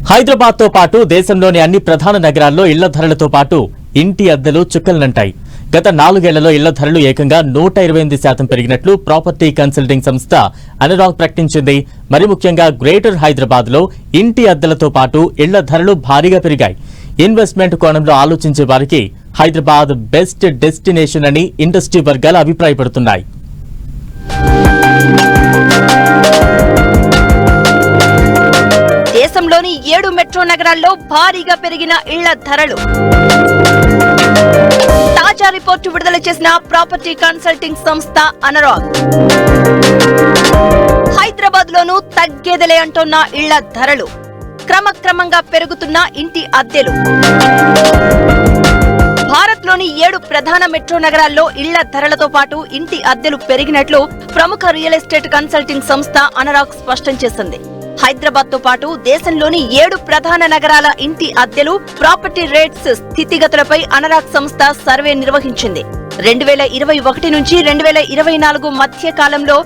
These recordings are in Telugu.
హైదరాబాద్ తో పాటు దేశంలోని అన్ని ప్రధాన నగరాల్లో ఇళ్ల ధరలతో పాటు ఇంటి అద్దెలు చుక్కలనంటాయి. గత 4 ఏళ్లలో ఇళ్ల ధరలు ఏకంగా 128% పెరిగినట్లు ప్రాపర్టీ కన్సల్టింగ్ సంస్థ అనురాగ్ ప్రకటించింది. మరి ముఖ్యంగా గ్రేటర్ హైదరాబాద్ లో ఇంటి అద్దెలతో పాటు ఇళ్ల ధరలు భారీగా పెరిగాయి. ఇన్వెస్ట్మెంట్ కోణంలో ఆలోచించే వారికి హైదరాబాద్ బెస్ట్ డెస్టినేషన్ అని ఇండస్ట్రీ వర్గాలు అభిప్రాయపడుతున్నాయి. దేశంలోని 7 మెట్రో నగరాల్లో భారీగా పెరిగిన ఇళ్ల ధరలు. తాజా రిపోర్టు విడుదల చేసిన ప్రాపర్టీ కన్సల్టింగ్ సంస్థ అనురాగ్ హైదరాబాద్ లోనూ తగ్గేదలే అంటున్న ఇళ్ల ధరలు, క్రమక్రమంగా పెరుగుతున్న ఇంటి అద్దెలు. భారత్ లోని 7 ప్రధాన మెట్రో నగరాల్లో ఇళ్ల ధరలతో పాటు ఇంటి అద్దెలు పెరిగినట్లు ప్రముఖ రియల్ ఎస్టేట్ కన్సల్టింగ్ సంస్థ అనురాగ్ స్పష్టం చేసింది. హైదరాబాద్ తో పాటు దేశంలోని 7 ప్రధాన నగరాల ఇంటి అద్దెలు, ప్రాపర్టీ రేట్స్ స్థితిగతులపై అనురాగ్ సంస్థ సర్వే నిర్వహించింది. 2021 నుంచి 2024 మధ్య కాలంలో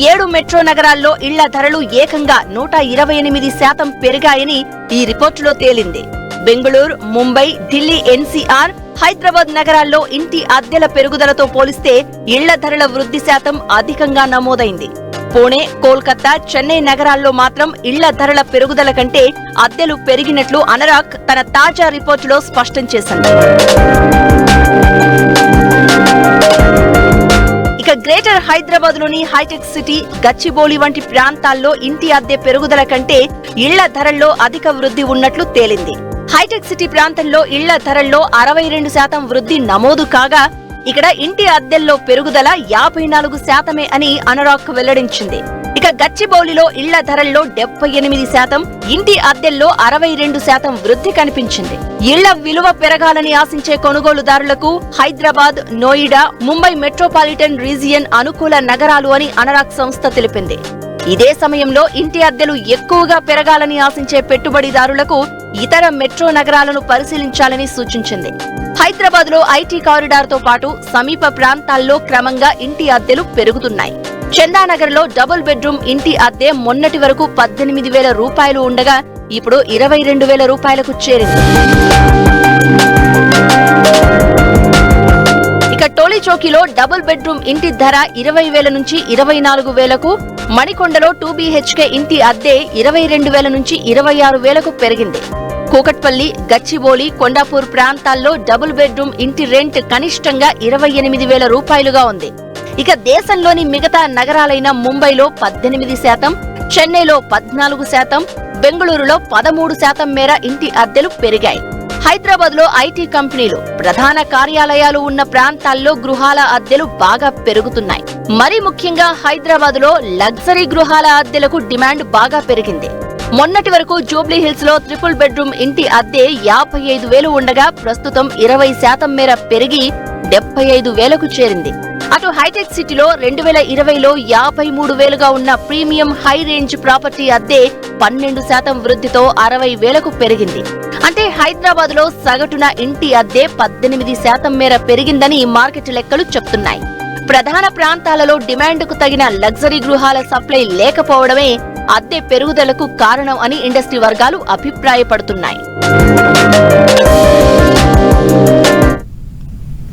7 మెట్రో నగరాల్లో ఇళ్ల ధరలు ఏకంగా 128% పెరిగాయని ఈ రిపోర్టులో తేలింది. బెంగళూరు, ముంబై, ఢిల్లీ ఎన్సీఆర్, హైదరాబాద్ నగరాల్లో ఇంటి అద్దెల పెరుగుదలతో పోలిస్తే ఇళ్ల ధరల వృద్ధి శాతం అధికంగా నమోదైంది. పుణె, కోల్కతా, చెన్నై నగరాల్లో మాత్రం ఇళ్ల ధరల పెరుగుదల కంటే అద్దెలు పెరిగినట్లు అనురాగ్ తన తాజా రిపోర్టులో స్పష్టం చేసింది. ఇక గ్రేటర్ హైదరాబాద్ లోని హైటెక్ సిటీ, గచ్చిబౌలి వంటి ప్రాంతాల్లో ఇంటి అద్దె పెరుగుదల కంటే ఇళ్ల ధరల్లో అధిక వృద్ధి ఉన్నట్లు తేలింది. హైటెక్ సిటీ ప్రాంతంలో ఇళ్ల ధరల్లో 62% వృద్ధి నమోదు కాగా, ఇక్కడ ఇంటి అద్దెల్లో పెరుగుదల 54% అని అనురాగ్ వెల్లడించింది. ఇక గచ్చిబౌలిలో ఇళ్ల ధరల్లో 78%, ఇంటి అద్దెల్లో 62% వృద్ధి కనిపించింది. ఇళ్ల విలువ పెరగాలని ఆశించే కొనుగోలుదారులకు హైదరాబాద్, నోయిడా, ముంబై మెట్రోపాలిటన్ రీజియన్ అనుకూల నగరాలు అని అనురాగ్ సంస్థ తెలిపింది. ఇదే సమయంలో ఇంటి అద్దెలు ఎక్కువగా పెరగాలని ఆశించే పెట్టుబడిదారులకు ఇతర మెట్రో నగరాలను పరిశీలించాలని సూచించింది. హైదరాబాద్ లో ఐటీ కారిడార్ తో పాటు సమీప ప్రాంతాల్లో క్రమంగా ఇంటి అద్దెలు పెరుగుతున్నాయి. చందానగర్ లో డబుల్ బెడ్రూమ్ ఇంటి అద్దె మొన్నటి వరకు 18,000 రూపాయలు ఉండగా ఇప్పుడు 22,000 రూపాయలకు చేరింది. ఇక టోలీ చౌకీలో డబుల్ బెడ్రూమ్ ఇంటి ధర 20,000 నుంచి 24,000కు, మణికొండలో 2BHK ఇంటి అద్దె 22,000 నుంచి 26,000కు పెరిగింది. కూకట్పల్లి, గచ్చిబౌలి, కొండాపూర్ ప్రాంతాల్లో డబుల్ బెడ్రూమ్ ఇంటి రెంట్ కనిష్టంగా 28,000 రూపాయలుగా ఉంది. ఇక దేశంలోని మిగతా నగరాలైన ముంబైలో 18%, చెన్నైలో 14%, బెంగళూరులో 13% మేర ఇంటి అద్దెలు పెరిగాయి. హైదరాబాద్ లో ఐటీ కంపెనీలు, ప్రధాన కార్యాలయాలు ఉన్న ప్రాంతాల్లో గృహాల అద్దెలు బాగా పెరుగుతున్నాయి. మరీ ముఖ్యంగా హైదరాబాద్ లో లగ్జరీ గృహాల అద్దెలకు డిమాండ్ బాగా పెరిగింది. మొన్నటి వరకు జూబ్లీ హిల్స్ లో ట్రిపుల్ బెడ్రూమ్ ఇంటి అద్దె 55,000 ఉండగా ప్రస్తుతం 20% మేర పెరిగి 75,000కు చేరింది. అటు హైటెక్ సిటీలో 2020లో 53,000గా ఉన్న ప్రీమియం హై రేంజ్ ప్రాపర్టీ అద్దె 12% వృద్ధితో 60,000కు పెరిగింది. అంటే హైదరాబాద్ లో సగటున ఇంటి అద్దె 18% మేర పెరిగిందని మార్కెట్ లెక్కలు చెప్తున్నాయి. ప్రధాన ప్రాంతాలలో డిమాండ్కు తగిన లగ్జరీ గృహాల సప్లై లేకపోవడమే అద్దె పెరుగుదలకు కారణం అని ఇండస్ట్రీ వర్గాలు అభిప్రాయపడుతున్నాయి.